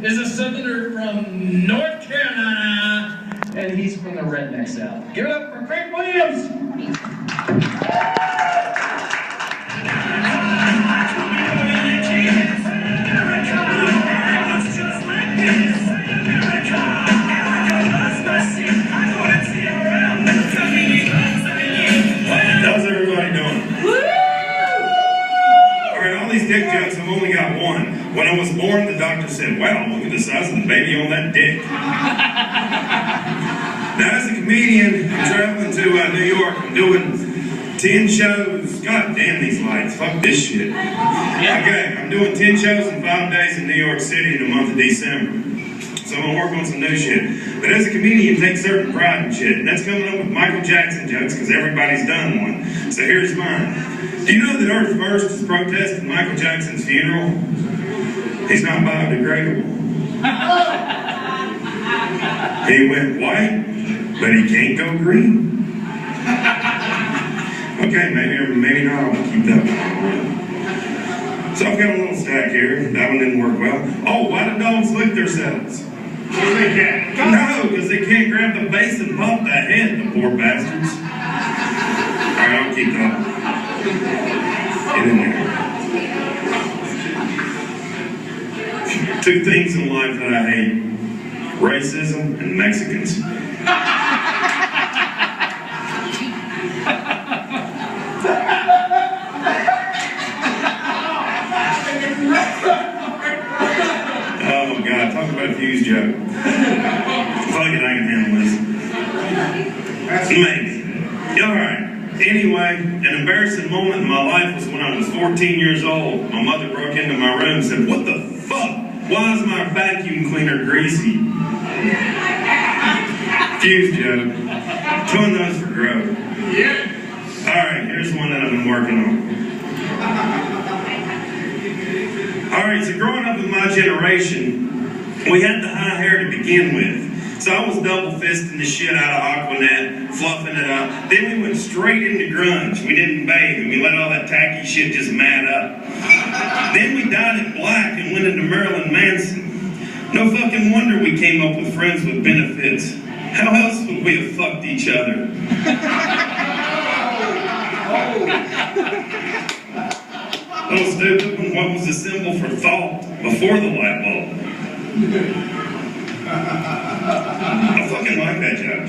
is a southerner from North Carolina, and he's from the Redneck South. Give it up for Craig Williams! How's everybody doing? Alright, all these dick jokes, I've only got one. When I was born, the doctor said, wow, look at the size of the baby on that dick. Now, as a comedian, I'm traveling to New York. I'm doing 10 shows. God damn these lights. Fuck this shit. Okay, I'm doing 10 shows in 5 days in New York City in the month of December. So I'm gonna work on some new shit. But as a comedian, take certain pride in shit. And that's coming up with Michael Jackson jokes, because everybody's done one. So here's mine. Do you know that Earth First is protesting Michael Jackson's funeral? He's not biodegradable. He went white, but he can't go green. Okay, maybe not. I'll keep that one. So I've got a little stack here. That one didn't work well. Oh, why do dogs lick themselves? Because they can't. No, because they can't grab the base and pump that head, the poor bastards. Alright, I'll keep that. Get in there. 2 things in life that I hate. Racism and Mexicans. Oh God, talk about a fuse joke. Fuck it, I can handle this. Maybe. Alright. Anyway, an embarrassing moment in my life was when I was 14 years old. My mother broke into my room and said, what the fuck? Why is my vacuum cleaner greasy? Fuse joke. Doing those for growth. Alright, here's one that I've been working on. Alright, so growing up in my generation, we had the high hair to begin with. So I was double fisting the shit out of Aquanet, fluffing it up. Then we went straight into grunge. We didn't bathe and we let all that tacky shit just mat up. Then we dyed it black and went into Marilyn Manson. No fucking wonder we came up with friends with benefits. How else would we have fucked each other? Oh, stupid one, what was the symbol for thought before the light bulb? I fucking like that joke.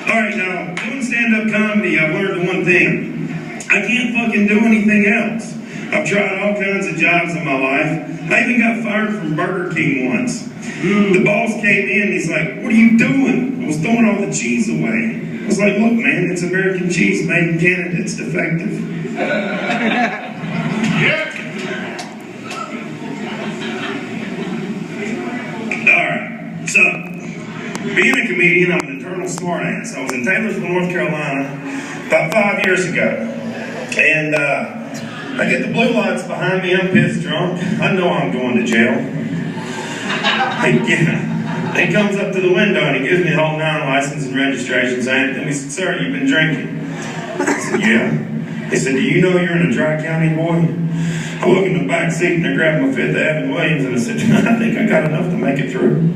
Alright, now, doing stand-up comedy, I've learned one thing. I can't fucking do anything else. I've tried all kinds of jobs in my life. I even got fired from Burger King once. The boss came in, he's like, what are you doing? I was throwing all the cheese away. I was like, look man, it's American cheese made in Canada, it's defective. Alright, so, being a comedian, I'm an eternal smartass. I was in Taylorsville, North Carolina, about 5 years ago. And I get the blue lights behind me, I'm pissed drunk. I know I'm going to jail. He comes up to the window and he gives me the whole 9 license and registration sign. And he said, sir, you've been drinking? I said, yeah. He said, do you know you're in a Dry County, boy? I look in the back seat and I grabbed my 5th Avenue Williams and I said, I think I got enough to make it through.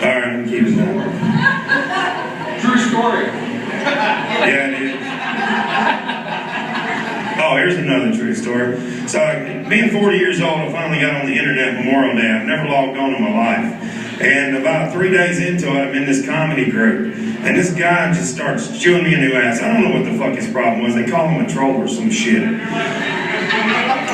Alright, I'm keeping that. True story. Yeah, it is. Oh, here's another true story. So, being 40 years old, I finally got on the internet Memorial Day. I've never logged on in my life. And about 3 days into it, I'm in this comedy group. And this guy just starts chewing me a new ass. I don't know what the fuck his problem was. They call him a troll or some shit.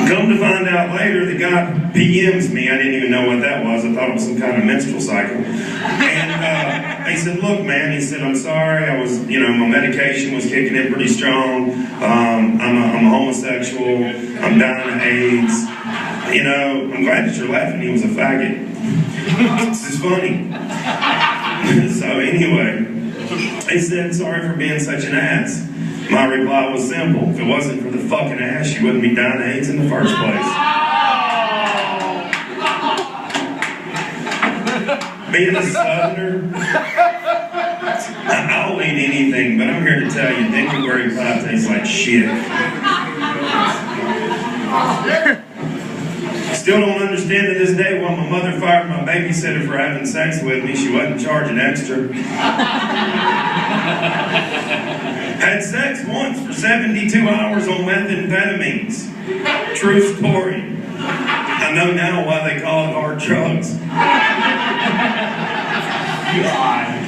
Come to find out later, the guy PMs me. I didn't even know what that was. I thought it was some kind of menstrual cycle. And he said, look, man, he said, I'm sorry. I was, my medication was kicking in pretty strong. I'm a homosexual. I'm dying of AIDS. I'm glad that you're laughing. He was a faggot. This is funny. So anyway, he said, sorry for being such an ass. My reply was simple. If it wasn't for the fucking ass, you wouldn't be dying of AIDS in the first place. Being a southerner, I'll eat anything, but I'm here to tell you, Dingleberry pie tastes like shit. Still don't understand to this day why my mother fired my babysitter for having sex with me. She wasn't charging extra. Had sex once for 72 hours on methamphetamines. True story. I know now why they call it hard drugs.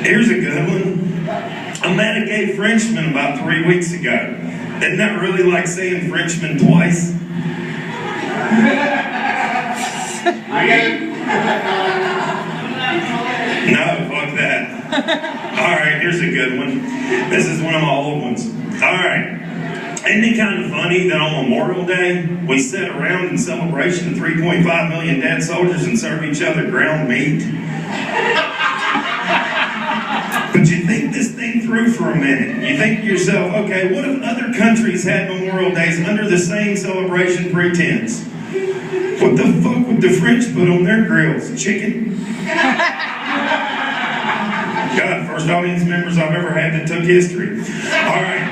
Here's a good one. I met a gay Frenchman about 3 weeks ago. Isn't that really like saying Frenchman twice? No, fuck that. Alright, here's a good one. This is one of my old ones. Alright. Isn't it kind of funny that on Memorial Day, we sit around in celebration of 3.5 million dead soldiers and serve each other ground meat? But you think this thing through for a minute. You think to yourself, okay, what if other countries had Memorial Days under the same celebration pretense? What the fuck would the French put on their grills? Chicken? God, first audience members I've ever had that took history. Alright.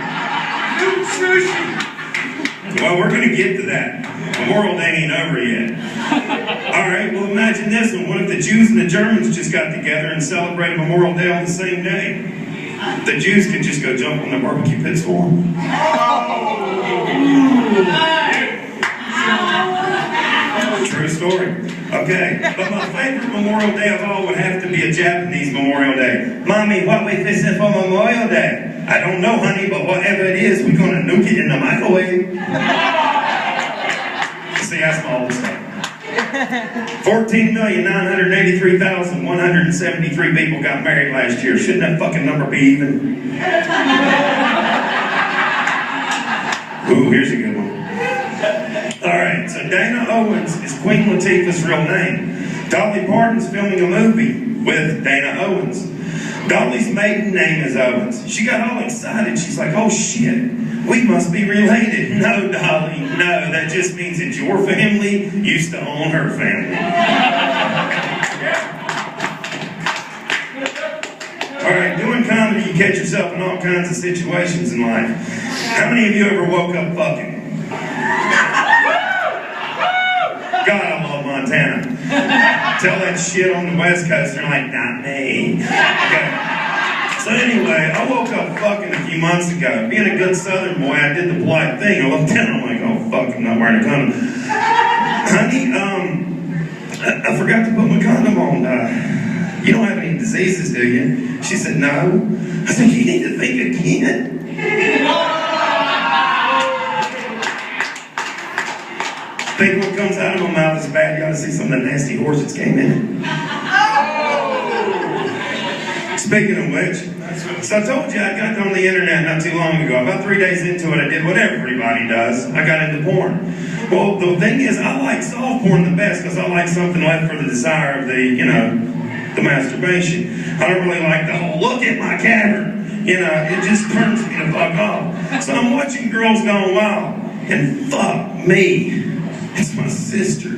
Well, we're going to get to that. Memorial Day ain't over yet. Alright, well imagine this one. What if the Jews and the Germans just got together and celebrated Memorial Day on the same day? The Jews could just go jump on the barbecue pits for them. True story. Okay, but my favorite Memorial Day of all would have to be a Japanese Memorial Day. Mommy, what we fixing for Memorial Day? I don't know, honey, but whatever it is, we're gonna nuke it in the microwave. See, that's my old stuff. 14,983,173 people got married last year. Shouldn't that fucking number be even? Ooh, here's a good one. Alright, so Dana Owens is Queen Latifah's real name. Dolly Parton's filming a movie with Dana Owens. Dolly's maiden name is Owens. She got all excited. She's like, oh shit, we must be related. No, Dolly, no, that just means that your family used to own her family. Alright, doing comedy, you catch yourself in all kinds of situations in life. How many of you ever woke up fucking? God, I love Montana. Tell that shit on the West Coast, they're like, not me. Okay. So anyway, I woke up fucking a few months ago. Being a good Southern boy, I did the polite thing. I looked down, I'm like, oh fuck, I'm not wearing a condom. Honey, I forgot to put my condom on. You don't have any diseases, do you? She said, no. I said, you need to think again. Think what comes out of my mouth is bad. You ought to see some of the nasty horses came in. Speaking of which, so I told you I got on the internet not too long ago. About 3 days into it, I did what everybody does. I got into porn. Well, the thing is, I like soft porn the best because I like something left for the desire of the, the masturbation. I don't really like the whole, look at my cavern. It just turns me the fuck off. So I'm watching Girls Gone Wild, and fuck me. It's my sister. The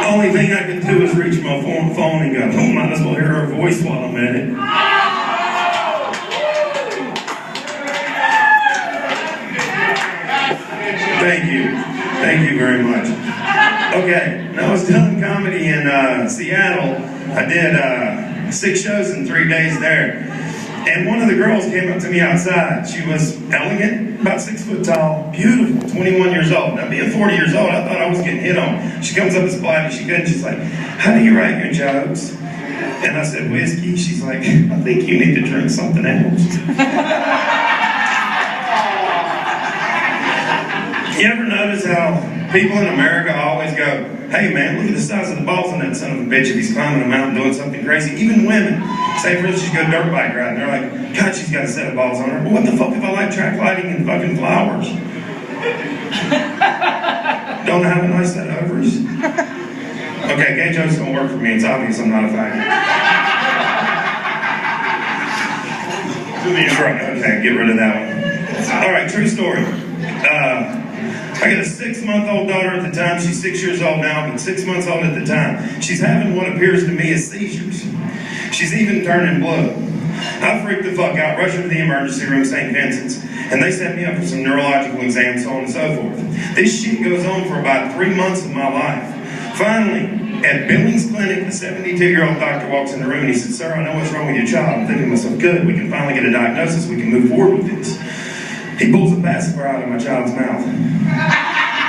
only thing I can do is reach my phone and go, oh, might as well hear her voice while I'm at it. Thank you. Thank you very much. Okay, now I was doing comedy in Seattle. I did 6 shows in 3 days there. And one of the girls came up to me outside. She was elegant, about 6 foot tall, beautiful, 21 years old. Now, being 40 years old, I thought I was getting hit on. She comes up as polite as she could, and she's like, how do you write your jokes? And I said, whiskey. She's like, I think you need to drink something else. You ever notice how people in America always go, hey man, look at the size of the balls on that son of a bitch if he's climbing a mountain doing something crazy. Even women, say for instance, you go dirt bike riding, they're like, God, she's got a set of balls on her. Well, what the fuck if I like track lighting and fucking flowers? Don't I have a nice set of ovaries? Okay, gay jokes don't work for me. It's obvious I'm not a faggot. Okay, get rid of that one. Alright, true story. I got a 6-month-old daughter at the time. She's 6 years old now, but 6 months old at the time. She's having what appears to me as seizures. She's even turning blue. I freaked the fuck out, rushing to the emergency room, St. Vincent's. And they set me up for some neurological exams, so on and so forth. This shit goes on for about 3 months of my life. Finally, at Billings Clinic, the 72-year-old doctor walks in the room and he said, "Sir, I know what's wrong with your child." I'm thinking to myself, good, we can finally get a diagnosis, we can move forward with this. He pulls a pacifier out of my child's mouth.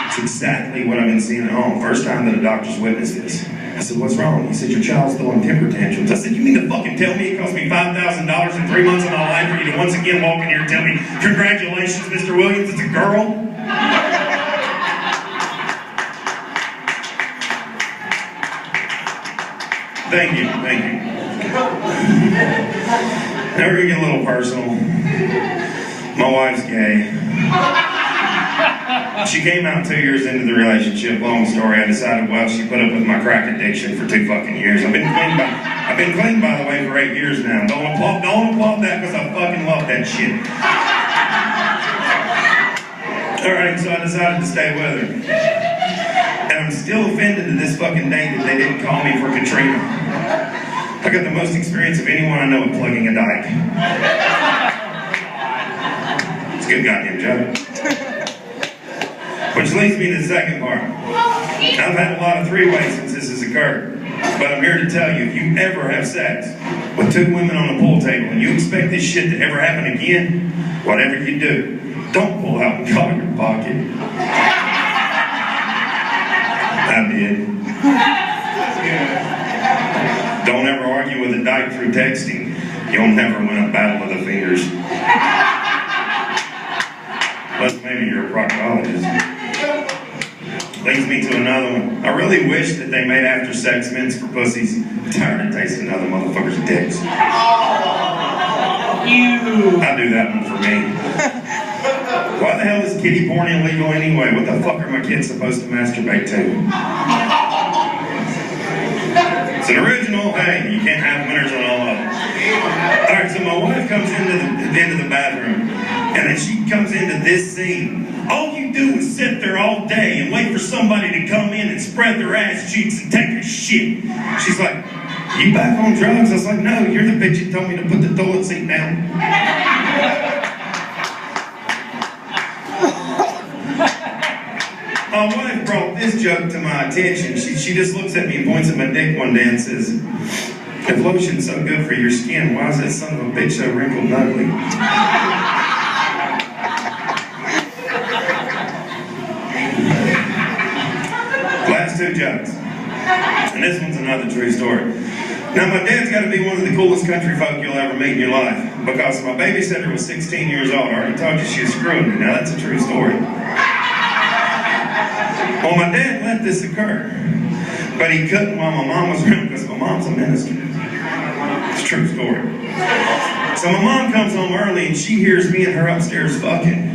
It's exactly what I've been seeing at home. First time that a doctor's witnessed this. I said, "What's wrong?" He said, "Your child's throwing temper tantrums." I said, "You mean to fucking tell me it cost me $5,000 in 3 months of my life for you to once again walk in here and tell me, 'Congratulations, Mr. Williams, it's a girl'?" Thank you. Now we're gonna get a little personal. My wife's gay. She came out 2 years into the relationship. Long story. I decided, well, she put up with my crack addiction for 2 fucking years. I've been clean by the way for 8 years now. Don't applaud that because I fucking love that shit. Alright, so I decided to stay with her. And I'm still offended to this fucking day that they didn't call me for Katrina. I got the most experience of anyone I know at plugging a dike. It's a good goddamn job. Which leads me to the second part. I've had a lot of three-ways since this has occurred. But I'm here to tell you, if you ever have sex with 2 women on a pool table and you expect this shit to ever happen again, whatever you do, don't pull out and color your pocket. I did. Don't ever argue with a dyke through texting. You'll never win a battle of the fingers. Unless maybe you're a proctologist. Leads me to another one. I really wish that they made after sex mints for pussies. I'm tired of tasting other motherfuckers' dicks. I do that one for me. Why the hell is kiddie porn illegal anyway? What the fuck are my kids supposed to masturbate to? It's an original. Hey, you can't have winners on all of them. Alright, so my wife comes into the bathroom, and then she comes into this scene. All you do is sit there all day and wait for somebody to come in and spread their ass cheeks and take a shit. She's like, "You back on drugs?" I was like, "No, you're the bitch that told me to put the toilet seat down." My wife brought this joke to my attention. She just looks at me and points at my dick one day and says, "If lotion's so good for your skin, why is that son of a bitch so wrinkled and ugly?" Last 2 jokes. And this one's another true story. Now, my dad's got to be one of the coolest country folk you'll ever meet in your life, because my babysitter was 16 years old. I already told you she was screwing me. Now, that's a true story. Well, my dad let this occur, but he couldn't while my mom was around because my mom's a minister. It's a true story. So my mom comes home early and she hears me and her upstairs fucking.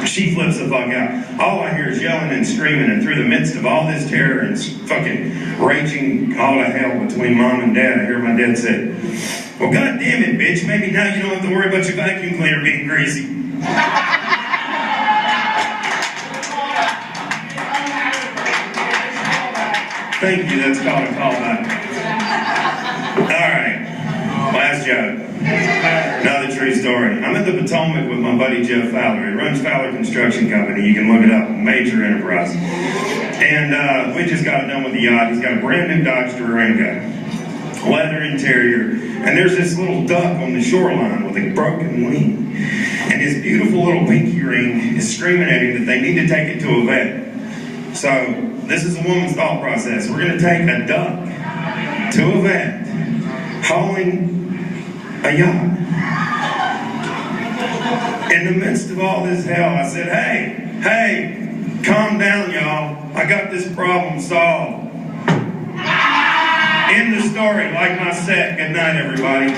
She flips the fuck out. All I hear is yelling and screaming, and through the midst of all this terror and fucking raging all to hell between mom and dad, I hear my dad say, "Well, god damn it, bitch, maybe now you don't have to worry about your vacuum cleaner being greasy." Thank you, that's called a callback. Alright, last joke. Another true story. I'm at the Potomac with my buddy Jeff Fowler. He runs Fowler Construction Company. You can look it up, major enterprise. And we just got done with the yacht. He's got a brand new Dodge Durango, leather interior. And there's this little duck on the shoreline with a broken wing. And his beautiful little pinky ring is screaming at him that they need to take it to a vet. So, this is a woman's thought process. We're going to take a duck to a vet, hauling a yacht. In the midst of all this hell, I said, hey, calm down, y'all. I got this problem solved. End the story, like my set. Good night, everybody.